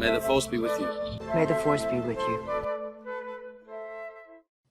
May the Force be with you. May the Force be with you.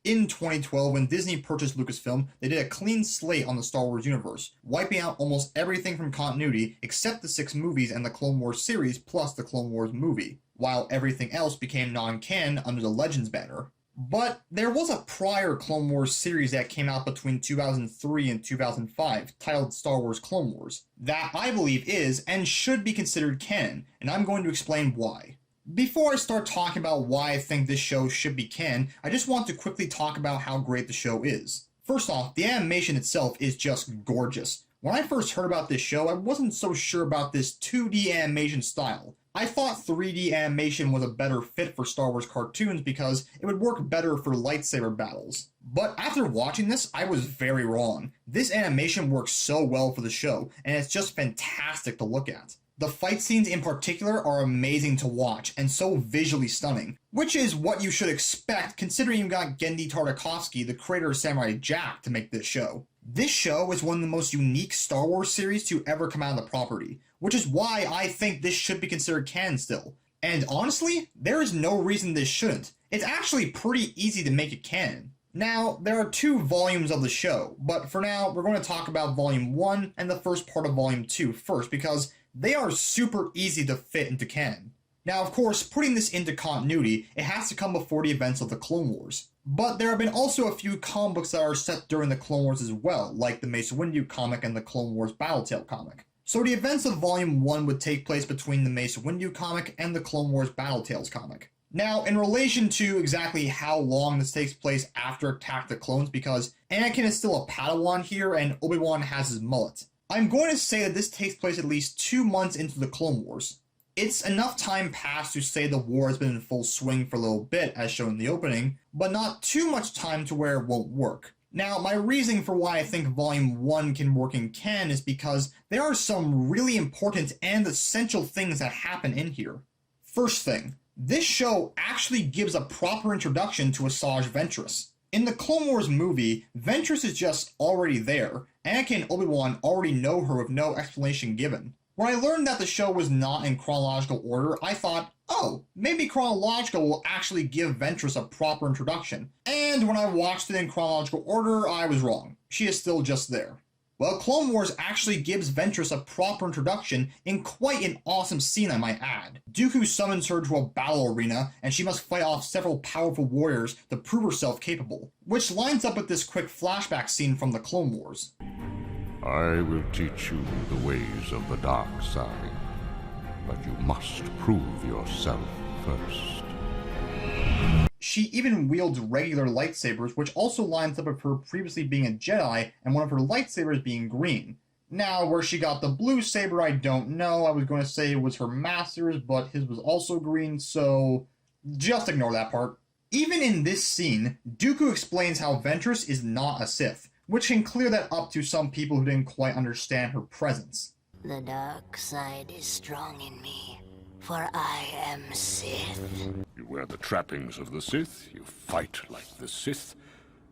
In 2012, when Disney purchased Lucasfilm, they did a clean slate on the Star Wars universe, wiping out almost everything from continuity except the 6 movies and the Clone Wars series plus the Clone Wars movie, while everything else became non-canon under the Legends banner. But there was a prior Clone Wars series that came out between 2003 and 2005, titled Star Wars Clone Wars, that I believe is and should be considered canon, and I'm going to explain why. Before I start talking about why I think this show should be canon, I just want to quickly talk about how great the show is. First off, the animation itself is just gorgeous. When I first heard about this show, I wasn't so sure about this 2D animation style. I thought 3D animation was a better fit for Star Wars cartoons because it would work better for lightsaber battles. But after watching this, I was very wrong. This animation works so well for the show, and it's just fantastic to look at. The fight scenes in particular are amazing to watch and so visually stunning, which is what you should expect considering you got Genndy Tartakovsky, the creator of Samurai Jack, to make this show. This show is one of the most unique Star Wars series to ever come out of the property, which is why I think this should be considered canon still. And honestly, there is no reason this shouldn't. It's actually pretty easy to make it canon. Now, there are 2 volumes of the show, but for now, we're going to talk about Volume 1 and the first part of Volume 2 first because they are super easy to fit into canon. Now, of course, putting this into continuity, it has to come before the events of the Clone Wars. But there have been also a few comic books that are set during the Clone Wars as well, like the Mace Windu comic and the Clone Wars Battletale comic. So the events of Volume 1 would take place between the Mace Windu comic and the Clone Wars Battletales comic. Now, in relation to exactly how long this takes place after Attack the Clones, because Anakin is still a Padawan here and Obi-Wan has his mullet, I'm going to say that this takes place at least 2 months into the Clone Wars. It's enough time passed to say the war has been in full swing for a little bit, as shown in the opening, but not too much time to where it won't work. Now, my reasoning for why I think Volume 1 can work in canon is because there are some really important and essential things that happen in here. First thing, this show actually gives a proper introduction to Asajj Ventress. In the Clone Wars movie, Ventress is just already there. Anakin and Obi-Wan already know her with no explanation given. When I learned that the show was not in chronological order, I thought, oh, maybe chronological will actually give Ventress a proper introduction. And when I watched it in chronological order, I was wrong. She is still just there. Well, Clone Wars actually gives Ventress a proper introduction in quite an awesome scene, I might add. Dooku summons her to a battle arena, and she must fight off several powerful warriors to prove herself capable, which lines up with this quick flashback scene from the Clone Wars. I will teach you the ways of the dark side, but you must prove yourself first. She even wields regular lightsabers, which also lines up with her previously being a Jedi and one of her lightsabers being green. Now, where she got the blue saber, I don't know. I was going to say it was her master's, but his was also green, so just ignore that part. Even in this scene, Dooku explains how Ventress is not a Sith, which can clear that up to some people who didn't quite understand her presence. The dark side is strong in me, for I am Sith. You wear the trappings of the Sith, you fight like the Sith,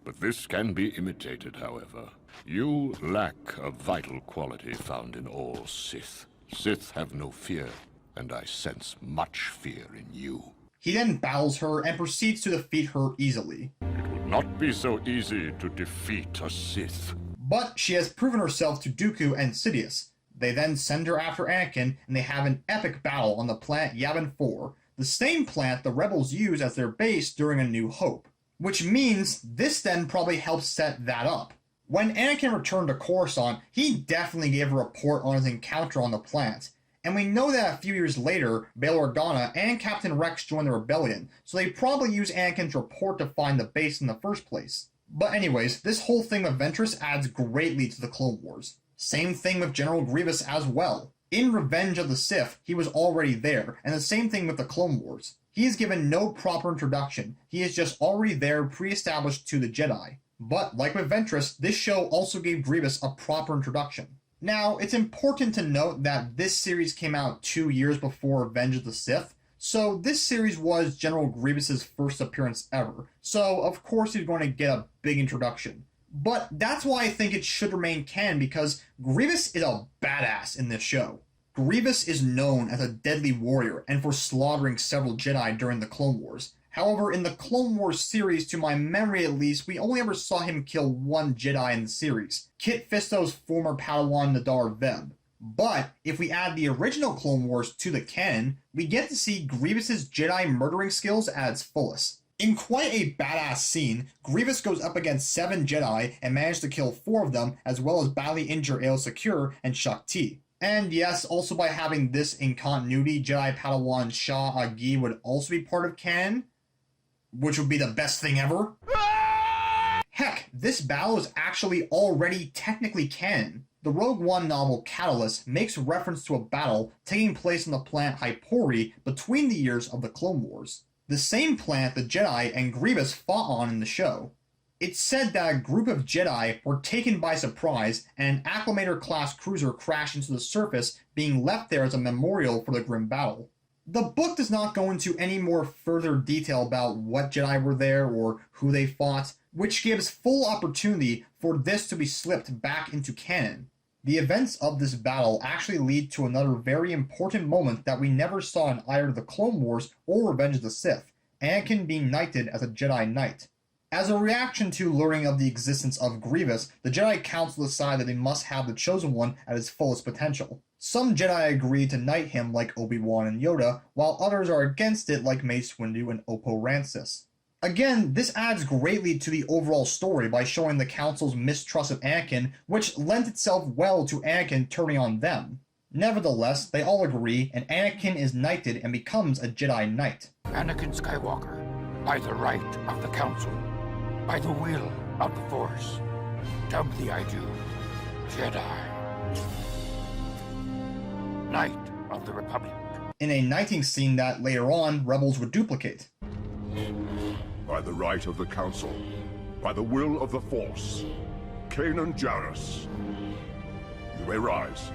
but this can be imitated, however. You lack a vital quality found in all Sith. Sith have no fear, and I sense much fear in you. He then battles her and proceeds to defeat her easily. It would not be so easy to defeat a Sith. But she has proven herself to Dooku and Sidious. They then send her after Anakin, and they have an epic battle on the planet Yavin 4, the same planet the Rebels use as their base during A New Hope. Which means this then probably helps set that up. When Anakin returned to Coruscant, he definitely gave a report on his encounter on the planet. And we know that a few years later, Bail Organa and Captain Rex joined the rebellion, so they probably used Anakin's report to find the base in the first place. But anyways, this whole thing with Ventress adds greatly to the Clone Wars. Same thing with General Grievous as well. In Revenge of the Sith, he was already there, and the same thing with the Clone Wars. He is given no proper introduction, he is just already there pre-established to the Jedi. But like with Ventress, this show also gave Grievous a proper introduction. Now, it's important to note that this series came out 2 years before Revenge of the Sith, so this series was General Grievous's first appearance ever, so of course he's going to get a big introduction. But that's why I think it should remain canon, because Grievous is a badass in this show. Grievous is known as a deadly warrior and for slaughtering several Jedi during the Clone Wars. However, in the Clone Wars series, to my memory at least, we only ever saw him kill one Jedi in the series, Kit Fisto's former Padawan Nadar Veb. But if we add the original Clone Wars to the canon, we get to see Grievous's Jedi murdering skills at its fullest. In quite a badass scene, Grievous goes up against 7 Jedi and manages to kill 4 of them, as well as badly injure Aayla Secure and Shaak Ti. And yes, also by having this in continuity, Jedi Padawan Shah Agi would also be part of canon, which would be the best thing ever. Heck, this battle is actually already technically canon. The Rogue One novel Catalyst makes reference to a battle taking place on the planet Hypori between the years of the Clone Wars. The same planet the Jedi and Grievous fought on in the show. It's said that a group of Jedi were taken by surprise and an Acclamator-class cruiser crashed into the surface, being left there as a memorial for the grim battle. The book does not go into any more further detail about what Jedi were there or who they fought, which gives full opportunity for this to be slipped back into canon. The events of this battle actually lead to another very important moment that we never saw in either the Clone Wars or Revenge of the Sith, Anakin being knighted as a Jedi Knight. As a reaction to learning of the existence of Grievous, the Jedi Council decide that they must have the Chosen One at his fullest potential. Some Jedi agree to knight him like Obi-Wan and Yoda, while others are against it like Mace Windu and Oppo Rancisis. Again, this adds greatly to the overall story by showing the Council's mistrust of Anakin, which lent itself well to Anakin turning on them. Nevertheless, they all agree, and Anakin is knighted and becomes a Jedi Knight. Anakin Skywalker, by the right of the Council, by the will of the Force, dub thee I do, Jedi. Knight of the Republic. In a knighting scene that later on Rebels would duplicate. By the right of the Council, by the will of the Force, Kanan Jarrus, you may rise.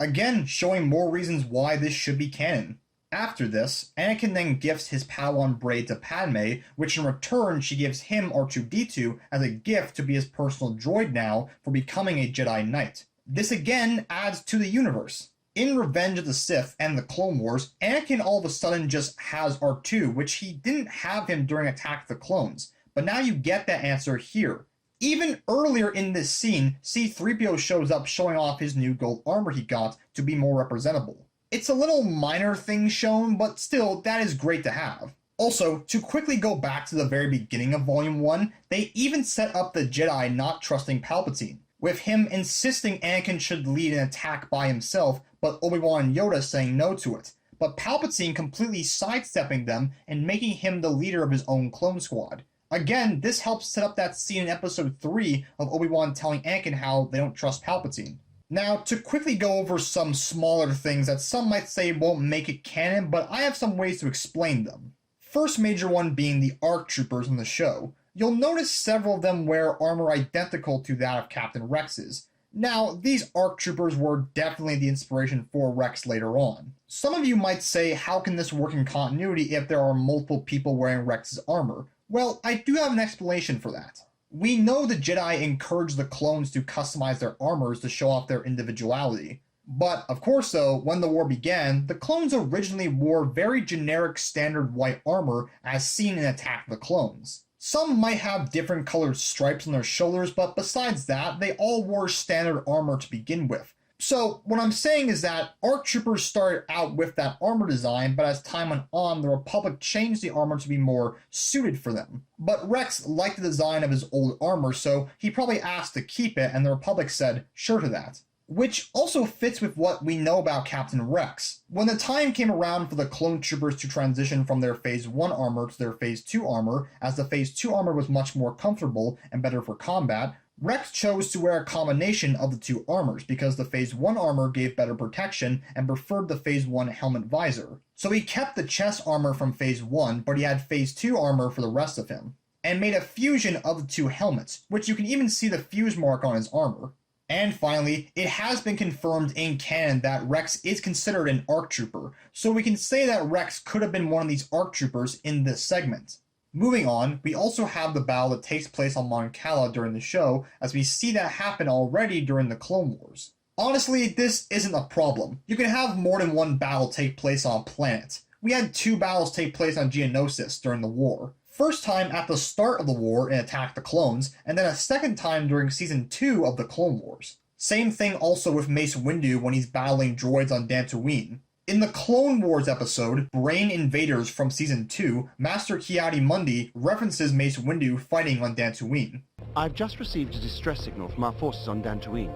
Again, showing more reasons why this should be canon. After this, Anakin then gifts his Padawan braid to Padme, which in return she gives him R2-D2 as a gift to be his personal droid now for becoming a Jedi Knight. This again adds to the universe. In Revenge of the Sith and the Clone Wars, Anakin all of a sudden just has R2, which he didn't have him during Attack of the Clones. But now you get that answer here. Even earlier in this scene, C-3PO shows up showing off his new gold armor he got to be more representable. It's a little minor thing shown, but still, that is great to have. Also, to quickly go back to the very beginning of Volume 1, they even set up the Jedi not trusting Palpatine, with him insisting Anakin should lead an attack by himself, but Obi-Wan and Yoda saying no to it, but Palpatine completely sidestepping them and making him the leader of his own clone squad. Again, this helps set up that scene in Episode 3 of Obi-Wan telling Anakin how they don't trust Palpatine. Now, to quickly go over some smaller things that some might say won't make it canon, but I have some ways to explain them. First major one being the ARC troopers in the show. You'll notice several of them wear armor identical to that of Captain Rex's. Now, these ARC troopers were definitely the inspiration for Rex later on. Some of you might say, how can this work in continuity if there are multiple people wearing Rex's armor? Well, I do have an explanation for that. We know the Jedi encouraged the clones to customize their armors to show off their individuality. But, of course though, when the war began, the clones originally wore very generic standard white armor as seen in Attack of the Clones. Some might have different colored stripes on their shoulders, but besides that, they all wore standard armor to begin with. So, what I'm saying is that ARC troopers started out with that armor design, but as time went on, the Republic changed the armor to be more suited for them. But Rex liked the design of his old armor, so he probably asked to keep it, and the Republic said sure to that. Which also fits with what we know about Captain Rex. When the time came around for the clone troopers to transition from their Phase 1 armor to their Phase 2 armor, as the Phase 2 armor was much more comfortable and better for combat, Rex chose to wear a combination of the two armors because the Phase 1 armor gave better protection and preferred the Phase 1 helmet visor. So he kept the chest armor from Phase 1, but he had Phase 2 armor for the rest of him, and made a fusion of the two helmets, which you can even see the fuse mark on his armor. And finally, it has been confirmed in canon that Rex is considered an ARC trooper, so we can say that Rex could have been one of these ARC troopers in this segment. Moving on, we also have the battle that takes place on Mon Cala during the show, as we see that happen already during the Clone Wars. Honestly, this isn't a problem. You can have more than one battle take place on a planet. We had 2 battles take place on Geonosis during the war. First time at the start of the war in Attack the Clones, and then a second time during Season 2 of the Clone Wars. Same thing also with Mace Windu when he's battling droids on Dantooine. In the Clone Wars episode, Brain Invaders from Season 2, Master Ki-Adi-Mundi references Mace Windu fighting on Dantooine. I've just received a distress signal from our forces on Dantooine.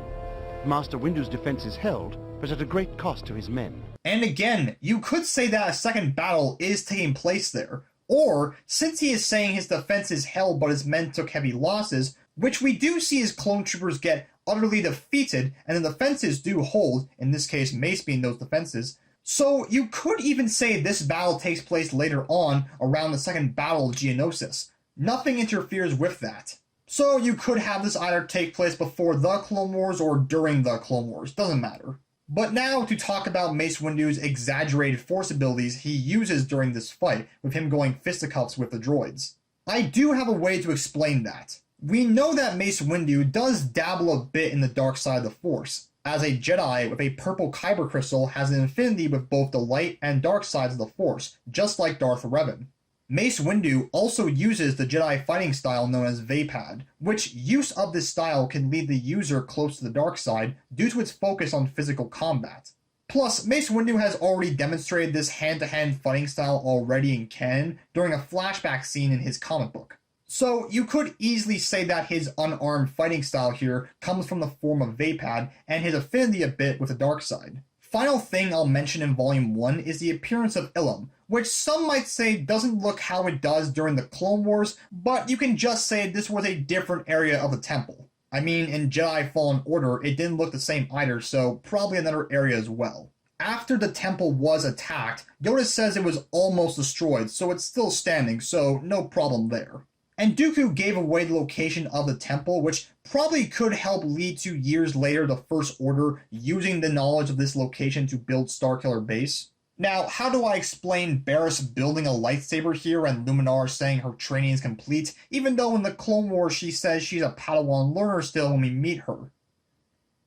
Master Windu's defense is held, but at a great cost to his men. And again, you could say that a second battle is taking place there. Or, since he is saying his defense is held but his men took heavy losses, which we do see his clone troopers get utterly defeated and the defenses do hold, in this case Mace being those defenses, so you could even say this battle takes place later on around the second battle of Geonosis. Nothing interferes with that. So you could have this either take place before the Clone Wars or during the Clone Wars, doesn't matter. But now to talk about Mace Windu's exaggerated force abilities he uses during this fight, with him going fisticuffs with the droids. I do have a way to explain that. We know that Mace Windu does dabble a bit in the dark side of the Force, as a Jedi with a purple kyber crystal has an affinity with both the light and dark sides of the Force, just like Darth Revan. Mace Windu also uses the Jedi fighting style known as Vaapad, which use of this style can lead the user close to the dark side due to its focus on physical combat. Plus, Mace Windu has already demonstrated this hand-to-hand fighting style already in canon during a flashback scene in his comic book. So you could easily say that his unarmed fighting style here comes from the form of Vaapad and his affinity a bit with the dark side. Final thing I'll mention in Volume 1 is the appearance of Ilum, which some might say doesn't look how it does during the Clone Wars, but you can just say this was a different area of the temple. I mean, in Jedi Fallen Order, it didn't look the same either, so probably another area as well. After the temple was attacked, Yoda says it was almost destroyed, so it's still standing, so no problem there. And Dooku gave away the location of the temple, which probably could help lead to years later the First Order using the knowledge of this location to build Starkiller Base. Now, how do I explain Barriss building a lightsaber here and Luminara saying her training is complete, even though in the Clone Wars she says she's a Padawan learner still when we meet her?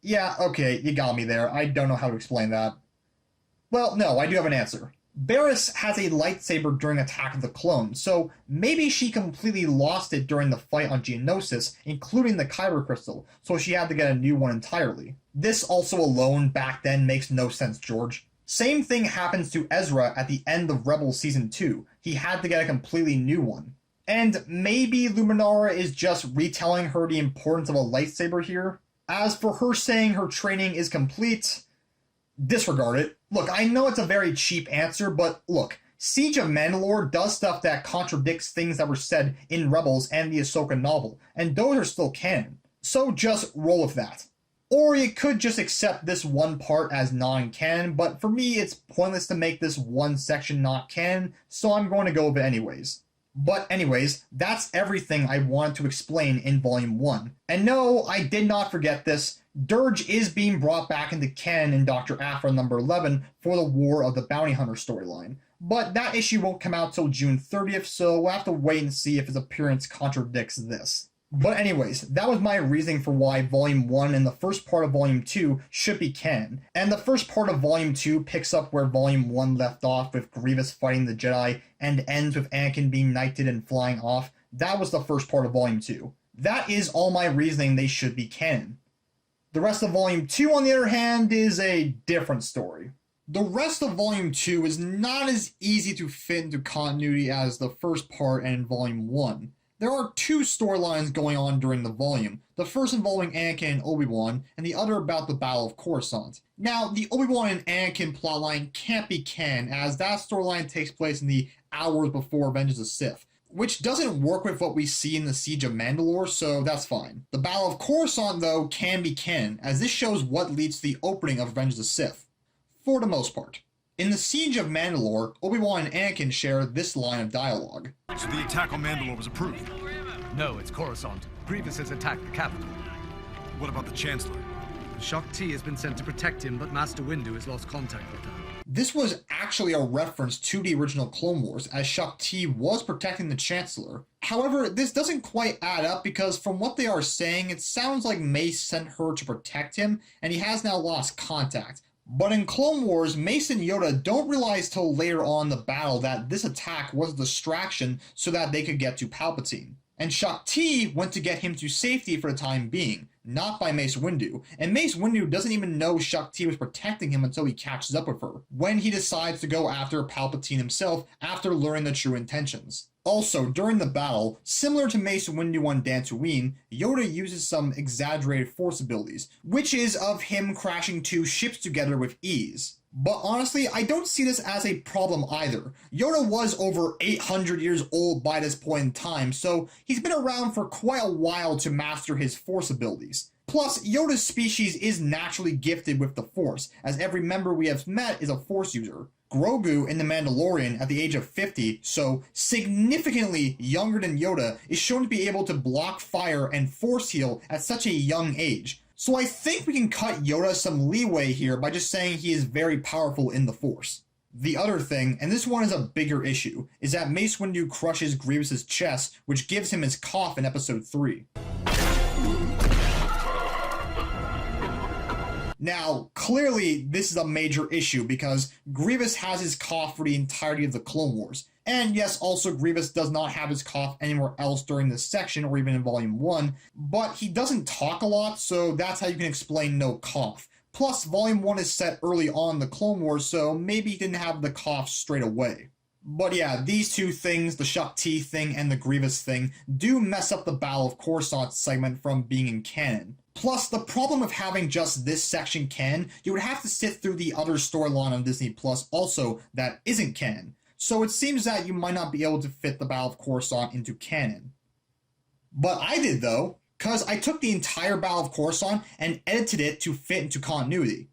Yeah, okay, you got me there. I don't know how to explain that. Well, no, I do have an answer. Barriss has a lightsaber during Attack of the Clones, so maybe she completely lost it during the fight on Geonosis, including the Kyber Crystal, so she had to get a new one entirely. This also alone back then makes no sense, George. Same thing happens to Ezra at the end of Rebels Season 2. He had to get a completely new one. And maybe Luminara is just retelling her the importance of a lightsaber here. As for her saying her training is complete, disregard it. Look, I know it's a very cheap answer, but look, Siege of Mandalore does stuff that contradicts things that were said in Rebels and the Ahsoka novel, and those are still canon. So just roll with that. Or you could just accept this one part as non-canon, but for me it's pointless to make this one section not canon, so I'm going to go with it anyways. But anyways, that's everything I wanted to explain in Volume 1. And no, I did not forget this. Dirge is being brought back into canon in Dr. Aphra number 11 for the War of the Bounty Hunter storyline. But that issue won't come out till June 30th, so we'll have to wait and see if his appearance contradicts this. But anyways, that was my reasoning for why Volume 1 and the first part of Volume 2 should be canon. And the first part of Volume 2 picks up where Volume 1 left off with Grievous fighting the Jedi and ends with Anakin being knighted and flying off. That was the first part of Volume 2. That is all my reasoning they should be canon. The rest of Volume 2, on the other hand, is a different story. The rest of Volume 2 is not as easy to fit into continuity as the first part and Volume 1. There are 2 storylines going on during the volume, the first involving Anakin and Obi-Wan, and the other about the Battle of Coruscant. Now, the Obi-Wan and Anakin plotline can't be canon, as that storyline takes place in the hours before Revenge of the Sith, which doesn't work with what we see in the Siege of Mandalore, so that's fine. The Battle of Coruscant, though, can be canon, as this shows what leads to the opening of Revenge of the Sith, for the most part. In the Siege of Mandalore, Obi-Wan and Anakin share this line of dialogue. So the attack on Mandalore was approved? No, it's Coruscant. Grievous has attacked the capital. What about the Chancellor? Shaak Ti has been sent to protect him, but Master Windu has lost contact with her. This was actually a reference to the original Clone Wars, as Shaak-Ti was protecting the Chancellor. However, this doesn't quite add up because from what they are saying, it sounds like Mace sent her to protect him, and he has now lost contact. But in Clone Wars, Mace and Yoda don't realize till later on in the battle that this attack was a distraction so that they could get to Palpatine. And Shaak-Ti went to get him to safety for the time being, not by Mace Windu. And Mace Windu doesn't even know Shaak-Ti was protecting him until he catches up with her, when he decides to go after Palpatine himself after learning the true intentions. Also, during the battle, similar to Mace Windu on Dantooine, Yoda uses some exaggerated force abilities, which is of him crashing two ships together with ease. But honestly, I don't see this as a problem either. Yoda was over 800 years old by this point in time, so he's been around for quite a while to master his force abilities. Plus, Yoda's species is naturally gifted with the Force, as every member we have met is a Force user. Grogu in The Mandalorian at the age of 50, so significantly younger than Yoda, is shown to be able to block fire and force heal at such a young age. So I think we can cut Yoda some leeway here by just saying he is very powerful in the Force. The other thing, and this one is a bigger issue, is that Mace Windu crushes Grievous's chest, which gives him his cough in Episode 3. Now, clearly, this is a major issue because Grievous has his cough for the entirety of the Clone Wars. And yes, also Grievous does not have his cough anywhere else during this section or even in Volume 1, but he doesn't talk a lot, so that's how you can explain no cough. Plus, Volume 1 is set early on in the Clone Wars, so maybe he didn't have the cough straight away. But yeah, these two things, the Shaak-Ti thing and the Grievous thing, do mess up the Battle of Coruscant segment from being in canon. Plus, the problem of having just this section canon, you would have to sit through the other storyline on Disney Plus also that isn't canon. So it seems that you might not be able to fit the Battle of Coruscant into canon. But I did though, because I took the entire Battle of Coruscant and edited it to fit into continuity.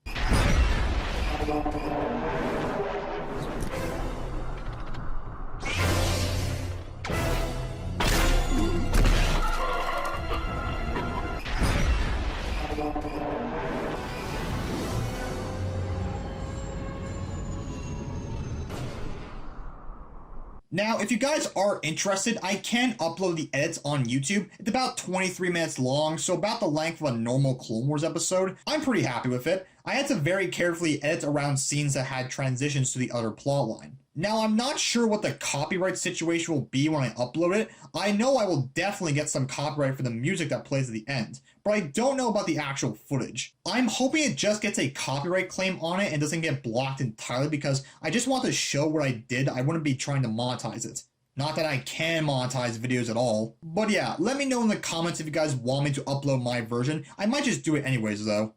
Now, if you guys are interested, I can upload the edits on YouTube. It's about 23 minutes long, so about the length of a normal Clone Wars episode. I'm pretty happy with it. I had to very carefully edit around scenes that had transitions to the other plotline. Now, I'm not sure what the copyright situation will be when I upload it. I know I will definitely get some copyright for the music that plays at the end, but I don't know about the actual footage. I'm hoping it just gets a copyright claim on it and doesn't get blocked entirely because I just want to show what I did. I wouldn't be trying to monetize it. Not that I can monetize videos at all. But yeah, let me know in the comments if you guys want me to upload my version. I might just do it anyways though.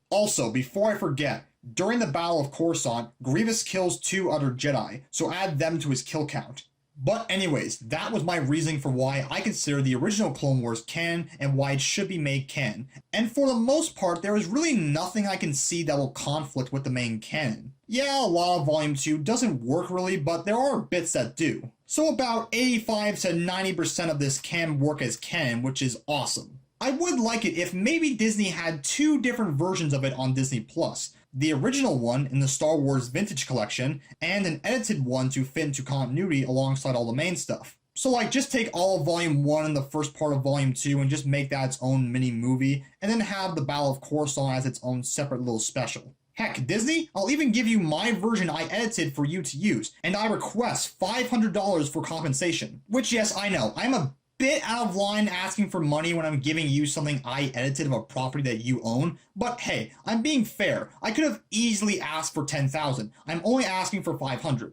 Also, before I forget, during the Battle of Coruscant, Grievous kills 2 other Jedi, so add them to his kill count. But anyways, that was my reasoning for why I consider the original Clone Wars canon and why it should be made canon. And for the most part, there is really nothing I can see that will conflict with the main canon. Yeah, a lot of Volume 2 doesn't work really, but there are bits that do. So about 85 to 90% of this can work as canon, which is awesome. I would like it if maybe Disney had 2 different versions of it on Disney Plus. The original one in the Star Wars Vintage Collection, and an edited one to fit into continuity alongside all the main stuff. So like, just take all of Volume 1 and the first part of Volume 2 and just make that its own mini movie, and then have the Battle of Coruscant as its own separate little special. Heck, Disney, I'll even give you my version I edited for you to use, and I request $500 for compensation. Which, yes, I know, I'm a bit out of line asking for money when I'm giving you something I edited of a property that you own, but hey, I'm being fair. I could have easily asked for $10,000. I'm only asking for $500.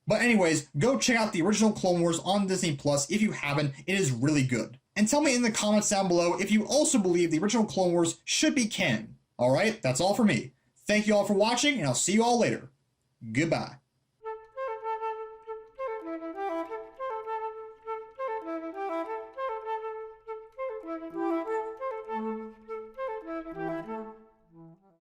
But anyways, go check out the original Clone Wars on Disney Plus if you haven't. It is really good. And tell me in the comments down below if you also believe the original Clone Wars should be canon. Alright, that's all for me. Thank you all for watching, and I'll see you all later. Goodbye.